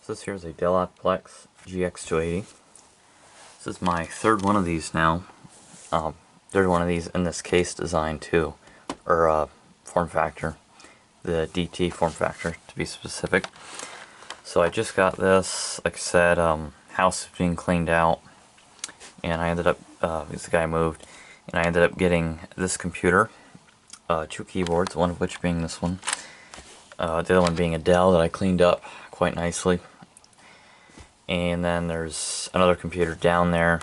This here is a Dell Optiplex GX280. This is my third one of these now. Third one of these in this case design too, or form factor, the DT form factor to be specific. So I just got this, like I said, house is being cleaned out, and I ended up, this guy moved, and I ended up getting this computer, two keyboards, one of which being this one, the other one being a Dell that I cleaned up quite nicely. And then there's another computer down there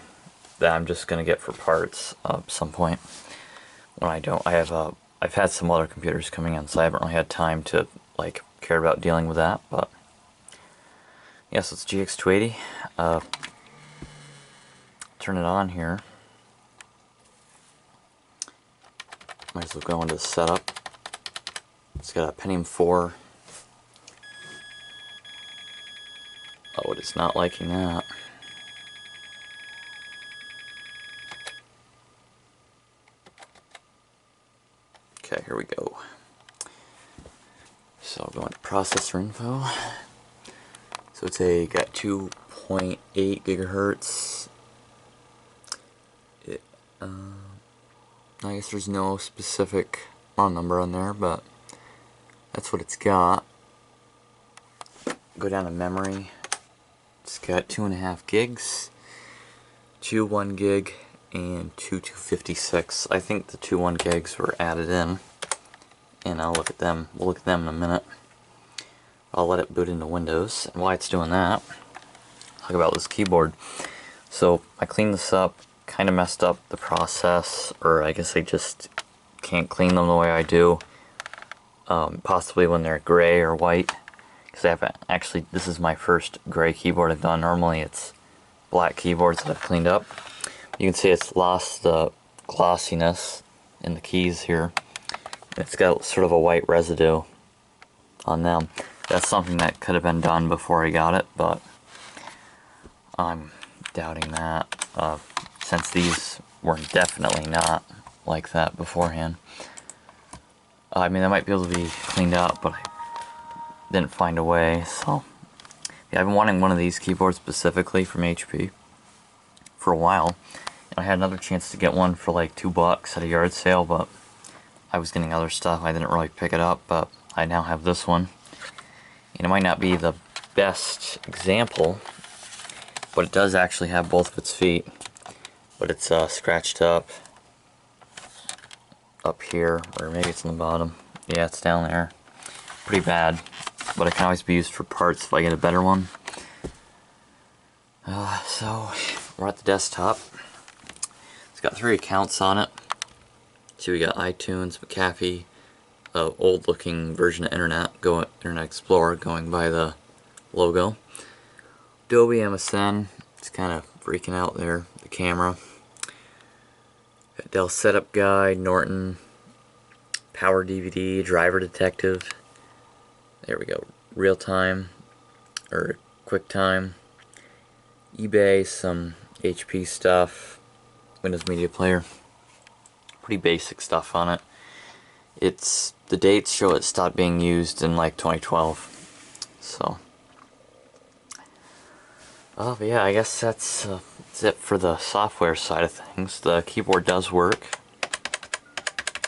that I'm just gonna get for parts at some point. When I've had some other computers coming in, so I haven't really had time to like care about dealing with that. But yes, it's GX280. Turn it on here. Might as well go into setup. It's got a Pentium 4. Oh, it's not liking that. Okay, here we go. So I'll go into processor info. So it's got 2.8 gigahertz. I guess there's no specific model number on there, but that's what it's got. Go down to memory. It's got 2.5 gigs, 2 1 gig, and 2 256. I think the 2 1 gigs were added in, and I'll look at them. We'll look at them in a minute. I'll let it boot into Windows, and while it's doing that, talk about this keyboard. So I cleaned this up, kind of messed up the process, or I guess I just can't clean them the way I do. Possibly when they're gray or white. Because I haven't actually, this is my first gray keyboard I've done. Normally it's black keyboards that I've cleaned up. You can see it's lost the glossiness in the keys here. It's got sort of a white residue on them. That's something that could have been done before I got it, but I'm doubting that, since these were definitely not like that beforehand. I mean, they might be able to be cleaned up, but I didn't find a way. So yeah, I've been wanting one of these keyboards specifically from HP for a while, and I had another chance to get one for like $2 at a yard sale, but I was getting other stuff. I didn't really pick it up, but I now have this one, and it might not be the best example, but it does actually have both of its feet, but it's scratched up here, or maybe it's on the bottom. Yeah, it's down there. Pretty bad, but it can always be used for parts if I get a better one. So we're at the desktop. It's got 3 accounts on it. So we got iTunes, McAfee, old looking version of Internet Explorer going by the logo. Adobe MSN, it's kind of freaking out there, the camera. Got Dell Setup Guide, Norton, Power DVD, Driver Detective. There we go. Real time, or QuickTime, eBay, some HP stuff, Windows Media Player. Pretty basic stuff on it. The dates show it stopped being used in like 2012. So, but yeah, I guess that's it for the software side of things. The keyboard does work.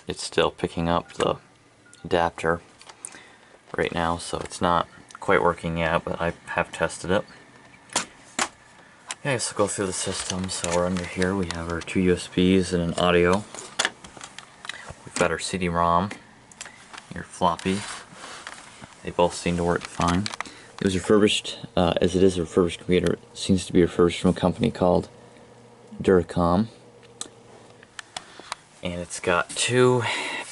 It's still picking up the adapter right now, so it's not quite working yet, but I have tested it. Yeah, so go through the system. So we're under here, we have our 2 USBs and an audio. We've got our CD-ROM, your floppy. They both seem to work fine. It was refurbished, as it is a refurbished computer. It seems to be refurbished from a company called Duracom. And it's got 2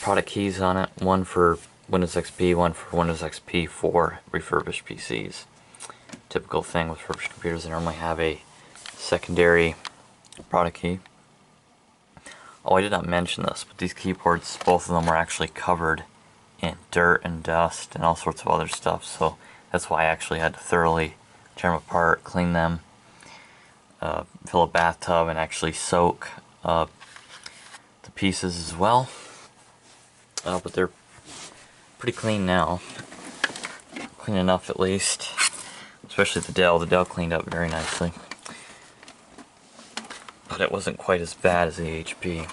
product keys on it, one for Windows XP, one for Windows XP for refurbished PCs. Typical thing with refurbished computers, they normally have a secondary product key. Oh, I did not mention this, but these keyboards, both of them are actually covered in dirt and dust and all sorts of other stuff, so that's why I actually had to thoroughly tear them apart, clean them, fill a bathtub, and actually soak the pieces as well. But they're pretty clean now. Clean enough at least. especially the Dell. The Dell cleaned up very nicely, but it wasn't quite as bad as the HP.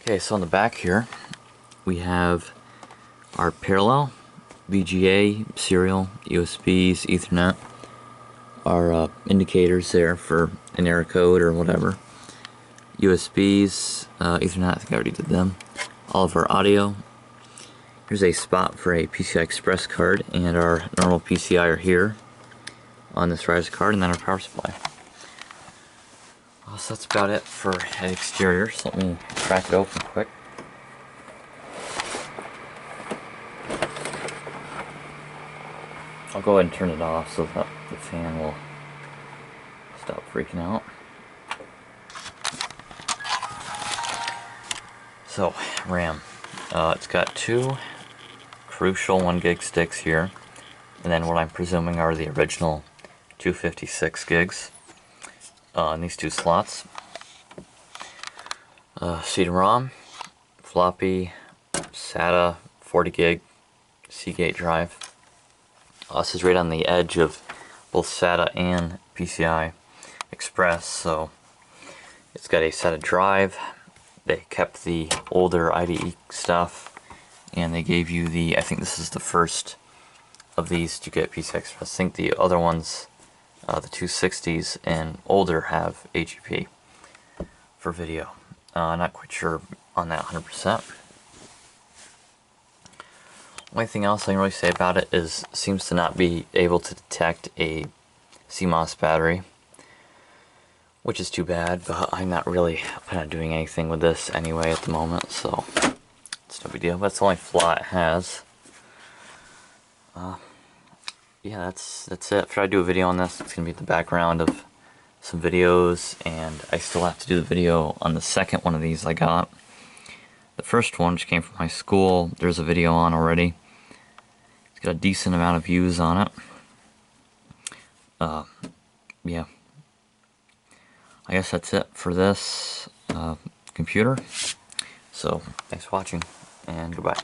Okay, so on the back here, we have our parallel, VGA, serial, USBs, Ethernet, our indicators there for an error code or whatever, USBs, Ethernet, I think I already did them, all of our audio. Here's a spot for a PCI Express card, and our normal PCI are here on this riser card, and then our power supply. So that's about it for the exterior. So let me crack it open quick. I'll go ahead and turn it off so that the fan will stop freaking out. So, RAM. It's got two crucial 1 gig sticks here, and then what I'm presuming are the original 256 gigs in these two slots. CD-ROM, floppy, SATA, 40 gig Seagate drive. This is right on the edge of both SATA and PCI Express, so it's got a SATA drive. They kept the older IDE stuff, and they gave you the, I think this is the first of these to get PCI Express. I think the other ones, the 260s and older, have AGP for video. Not quite sure on that 100%. Only thing else I can really say about it is it seems to not be able to detect a CMOS battery, which is too bad, but I'm not really planning on doing anything with this anyway at the moment, so it's no big deal. That's the only flaw it has. Yeah, that's it. If I do a video on this, it's going to be the background of some videos, and I still have to do the video on the second one of these I got. The first one, which came from my school, there's a video on already. It's got a decent amount of views on it. Yeah. I guess that's it for this computer. So, thanks for watching, and goodbye.